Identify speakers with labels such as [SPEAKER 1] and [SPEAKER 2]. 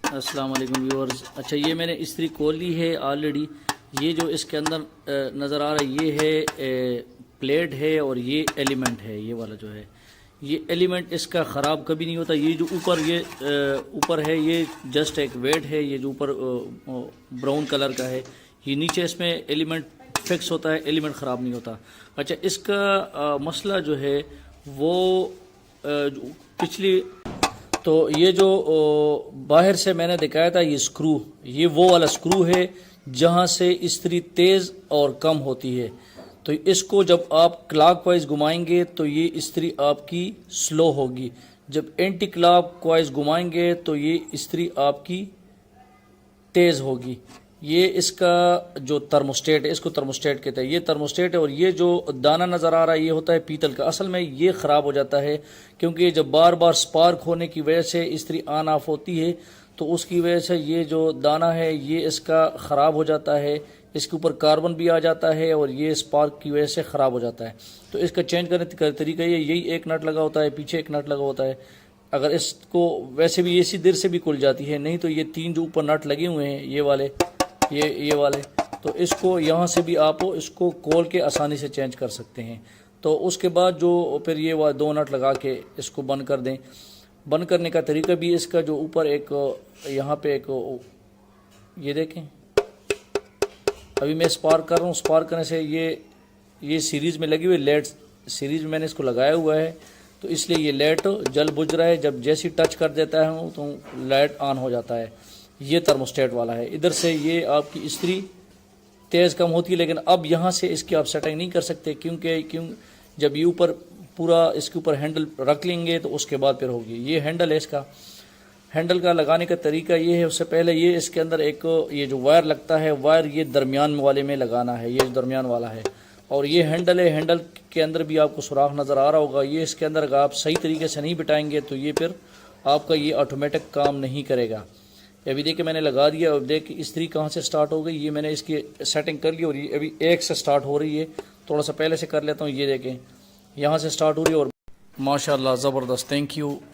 [SPEAKER 1] السلام علیکم ویورز. اچھا یہ میں نے استری کھول لی ہے آلریڈی. یہ جو اس کے اندر نظر آ رہا ہے یہ ہے پلیٹ ہے اور یہ ایلیمنٹ ہے. یہ والا جو ہے یہ ایلیمنٹ اس کا خراب کبھی نہیں ہوتا. یہ جو اوپر ہے یہ جسٹ ایک ویٹ ہے. یہ جو اوپر براؤن کلر کا ہے یہ نیچے اس میں ایلیمنٹ فکس ہوتا ہے. ایلیمنٹ خراب نہیں ہوتا. اچھا اس کا مسئلہ جو ہے وہ پچھلی تو یہ جو باہر سے میں نے دکھایا تھا یہ سکرو، یہ وہ والا سکرو ہے جہاں سے استری تیز اور کم ہوتی ہے. تو اس کو جب آپ کلاک وائز گھمائیں گے تو یہ استری آپ کی سلو ہوگی. جب اینٹی کلاک وائز گھمائیں گے تو یہ استری آپ کی تیز ہوگی. یہ اس کا جو ترموسٹیٹ ہے اس کو ترموسٹیٹ کہتے ہیں. یہ ترموسٹیٹ ہے اور یہ جو دانہ نظر آ رہا ہے یہ ہوتا ہے پیتل کا. اصل میں یہ خراب ہو جاتا ہے کیونکہ جب بار بار سپارک ہونے کی وجہ سے استری آن آف ہوتی ہے تو اس کی وجہ سے یہ جو دانہ ہے یہ اس کا خراب ہو جاتا ہے. اس کے اوپر کاربن بھی آ جاتا ہے اور یہ سپارک کی وجہ سے خراب ہو جاتا ہے. تو اس کا چینج کرنے کا طریقہ یہ یہی ایک نٹ لگا ہوتا ہے، پیچھے ایک نٹ لگا ہوتا ہے. اگر اس کو ویسے بھی اسی دیر سے بھی کھل جاتی ہے، نہیں تو یہ تین جو اوپر نٹ لگے ہوئے ہیں یہ والے یہ والے تو اس کو یہاں سے بھی آپ اس کو کھول کے آسانی سے چینج کر سکتے ہیں. تو اس کے بعد جو پھر یہ دو نٹ لگا کے اس کو بند کر دیں. بند کرنے کا طریقہ بھی اس کا جو اوپر ایک یہاں پہ ایک یہ دیکھیں ابھی میں سپارک کر رہا ہوں. سپارک کرنے سے یہ سیریز میں لگی ہوئی لیٹ سیریز میں نے اس کو لگایا ہوا ہے تو اس لیے یہ لائٹ جل بجھ رہا ہے. جب جیسی ٹچ کر دیتا ہے تو لائٹ آن ہو جاتا ہے. یہ ترموسٹیٹ والا ہے. ادھر سے یہ آپ کی استری تیز کم ہوتی ہے لیکن اب یہاں سے اس کی آپ سیٹنگ نہیں کر سکتے کیوں جب یہ اوپر پورا اس کے اوپر ہینڈل رکھ لیں گے تو اس کے بعد پھر ہوگی. یہ ہینڈل ہے. اس کا ہینڈل کا لگانے کا طریقہ یہ ہے اس سے پہلے یہ اس کے اندر ایک یہ جو وائر لگتا ہے وائر یہ درمیان والے میں لگانا ہے. یہ درمیان والا ہے اور یہ ہینڈل ہے. ہینڈل کے اندر بھی آپ کو سوراخ نظر آ رہا ہوگا. یہ اس کے اندر اگر آپ صحیح طریقے سے نہیں بٹائیں گے تو یہ پھر آپ کا یہ آٹومیٹک کام نہیں کرے گا. ابھی دیکھیں میں نے لگا دیا. اب دیکھ استری کہاں سے سٹارٹ ہو گئی. یہ میں نے اس کی سیٹنگ کر لی اور یہ ابھی ایک سے سٹارٹ ہو رہی ہے. تھوڑا سا پہلے سے کر لیتا ہوں. یہ دیکھیں یہاں سے سٹارٹ ہو رہی ہے اور ماشاءاللہ زبردست. Thank you.